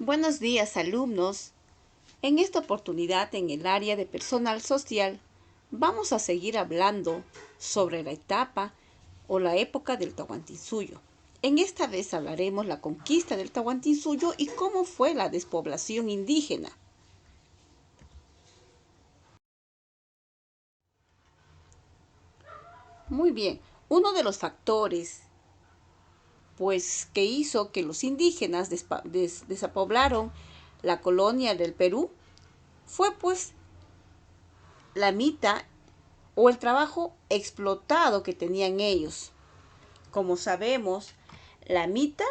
Buenos días, alumnos. En esta oportunidad, en el área de personal social, vamos a seguir hablando sobre la etapa o la época del Tahuantinsuyo. En esta vez hablaremos la conquista del Tahuantinsuyo y cómo fue la despoblación indígena. Muy bien, uno de los factores que hizo que los indígenas desapoblaron la colonia del Perú fue la mita o el trabajo explotado que tenían ellos. Como sabemos, la mita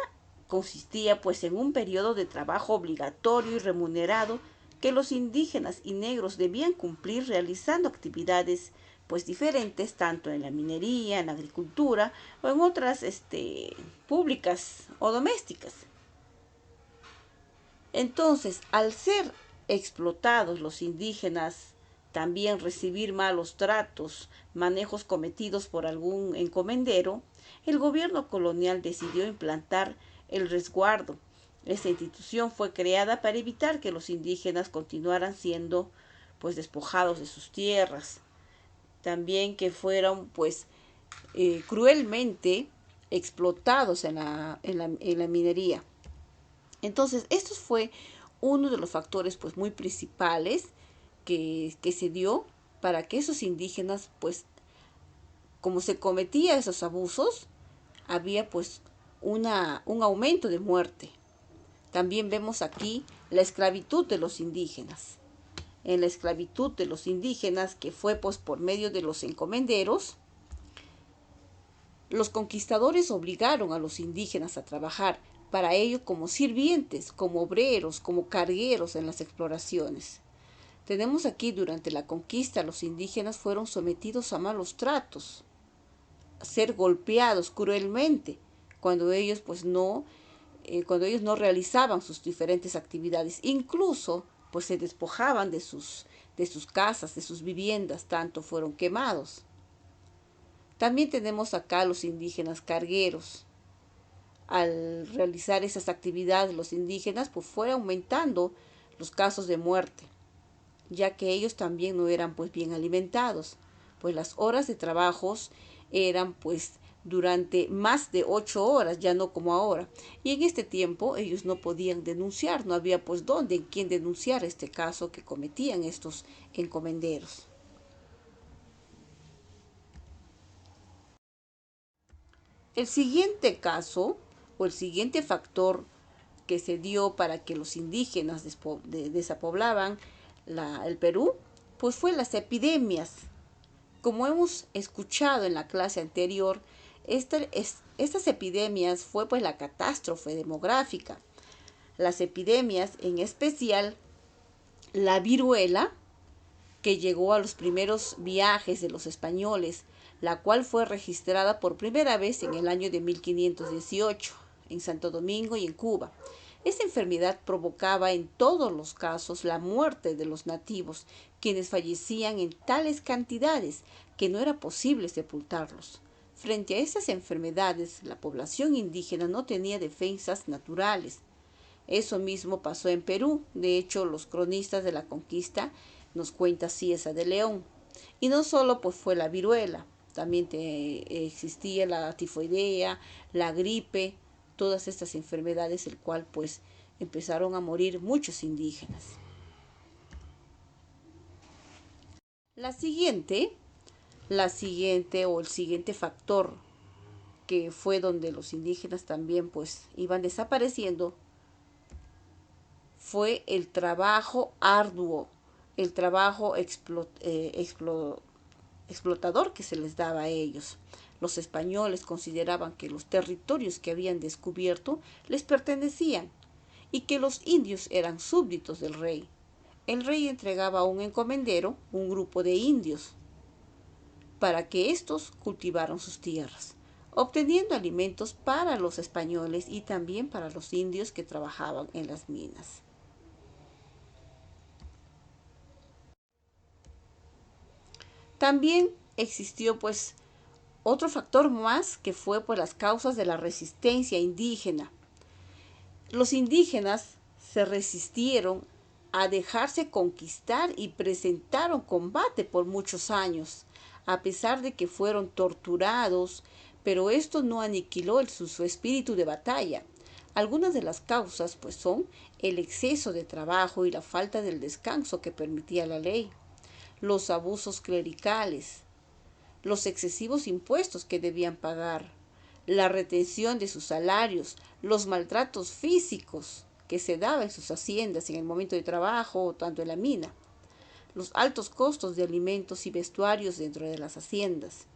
consistía en un periodo de trabajo obligatorio y remunerado que los indígenas y negros debían cumplir realizando actividades diferentes tanto en la minería, en la agricultura o en otras públicas o domésticas. Entonces, al ser explotados los indígenas, también recibir malos tratos, manejos cometidos por algún encomendero, el gobierno colonial decidió implantar el resguardo. Esta institución fue creada para evitar que los indígenas continuaran siendo despojados de sus tierras. También que fueron cruelmente explotados en la minería. Entonces, esto fue uno de los factores muy principales que se dio para que esos indígenas, como se cometía esos abusos, había un aumento de muerte. También vemos aquí la esclavitud de los indígenas. En la esclavitud de los indígenas, que fue por medio de los encomenderos, los conquistadores obligaron a los indígenas a trabajar para ello como sirvientes, como obreros, como cargueros en las exploraciones. Tenemos aquí durante la conquista los indígenas fueron sometidos a malos tratos, a ser golpeados cruelmente cuando ellos cuando ellos no realizaban sus diferentes actividades. Incluso se despojaban de sus casas, de sus viviendas, tanto fueron quemados. También tenemos acá los indígenas cargueros. Al realizar esas actividades los indígenas fue aumentando los casos de muerte, ya que ellos también no eran bien alimentados, las horas de trabajos eran durante más de 8 horas, ya no como ahora. Y en este tiempo ellos no podían denunciar, no había dónde, en quién denunciar este caso que cometían estos encomenderos. El siguiente caso o el siguiente factor que se dio para que los indígenas desapoblaban el Perú, fue las epidemias. Como hemos escuchado en la clase anterior, estas epidemias fue la catástrofe demográfica. Las epidemias, en especial la viruela, que llegó a los primeros viajes de los españoles, la cual fue registrada por primera vez en el año de 1518 en Santo Domingo y en Cuba. Esta enfermedad provocaba en todos los casos la muerte de los nativos, quienes fallecían en tales cantidades que no era posible sepultarlos. Frente a estas enfermedades, la población indígena no tenía defensas naturales. Eso mismo pasó en Perú. De hecho, los cronistas de la conquista nos cuenta Cieza de León. Y no solo fue la viruela, también existía la tifoidea, la gripe, todas estas enfermedades, el cual empezaron a morir muchos indígenas. El siguiente factor que fue donde los indígenas también iban desapareciendo fue el trabajo arduo, el trabajo explotador que se les daba a ellos. Los españoles consideraban que los territorios que habían descubierto les pertenecían y que los indios eran súbditos del rey. El rey entregaba a un encomendero un grupo de indios para que éstos cultivaran sus tierras, obteniendo alimentos para los españoles y también para los indios que trabajaban en las minas. También existió otro factor más que fue las causas de la resistencia indígena. Los indígenas se resistieron a dejarse conquistar y presentaron combate por muchos años, a pesar de que fueron torturados, pero esto no aniquiló su espíritu de batalla. Algunas de las causas pues son el exceso de trabajo y la falta del descanso que permitía la ley, los abusos clericales, los excesivos impuestos que debían pagar, la retención de sus salarios, los maltratos físicos que se daban en sus haciendas en el momento de trabajo o tanto en la mina, los altos costos de alimentos y vestuarios dentro de las haciendas,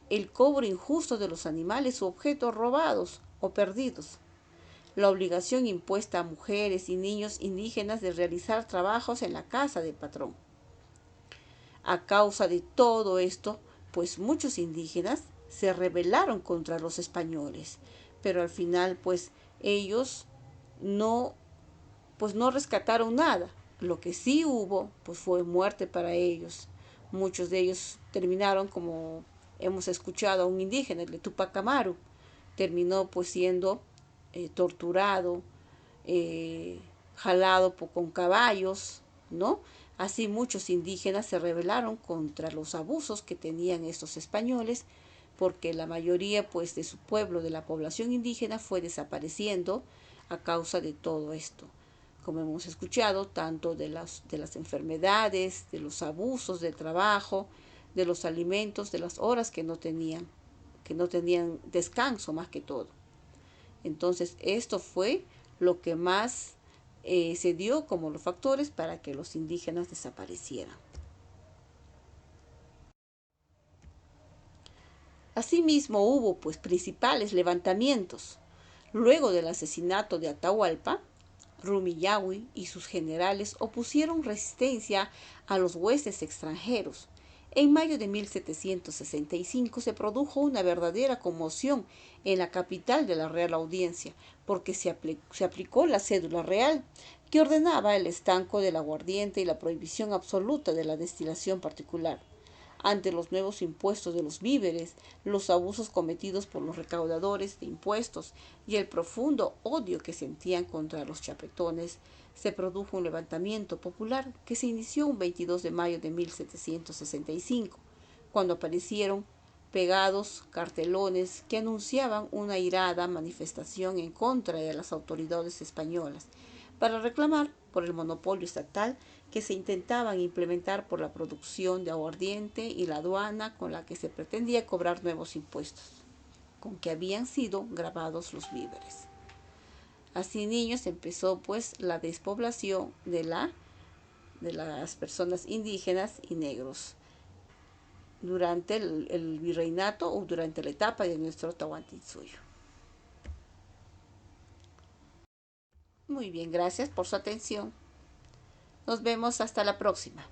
el cobro injusto de los animales u objetos robados o perdidos, la obligación impuesta a mujeres y niños indígenas de realizar trabajos en la casa del patrón. A causa de todo esto, pues muchos indígenas se rebelaron contra los españoles, pero al final pues ellos no pues no rescataron nada. Lo que sí hubo pues fue muerte para ellos. Muchos de ellos terminaron, como hemos escuchado a un indígena, el de Tupac Amaru, terminó pues siendo torturado, jalado con caballos, ¿no? Así muchos indígenas se rebelaron contra los abusos que tenían estos españoles, porque la mayoría pues de su pueblo, de la población indígena, fue desapareciendo a causa de todo esto. Como hemos escuchado, tanto de las enfermedades, de los abusos del trabajo, de los alimentos, de las horas que no tenían descanso más que todo. Entonces, esto fue lo que más se dio como los factores para que los indígenas desaparecieran. Asimismo, hubo pues principales levantamientos. Luego del asesinato de Atahualpa, Rumiñahui y sus generales opusieron resistencia a los huestes extranjeros. En mayo de 1765 se produjo una verdadera conmoción en la capital de la Real Audiencia, porque se aplicó la cédula real, que ordenaba el estanco del aguardiente y la prohibición absoluta de la destilación particular. Ante los nuevos impuestos de los víveres, los abusos cometidos por los recaudadores de impuestos y el profundo odio que sentían contra los chapetones, se produjo un levantamiento popular que se inició un 22 de mayo de 1765, cuando aparecieron pegados cartelones que anunciaban una irada manifestación en contra de las autoridades españolas para reclamar por el monopolio estatal que se intentaban implementar por la producción de aguardiente y la aduana con la que se pretendía cobrar nuevos impuestos, con que habían sido grabados los víveres. Así, niños, empezó pues la despoblación de las personas indígenas y negros durante el virreinato o durante la etapa de nuestro Tahuantinsuyo. Muy bien, gracias por su atención. Nos vemos hasta la próxima.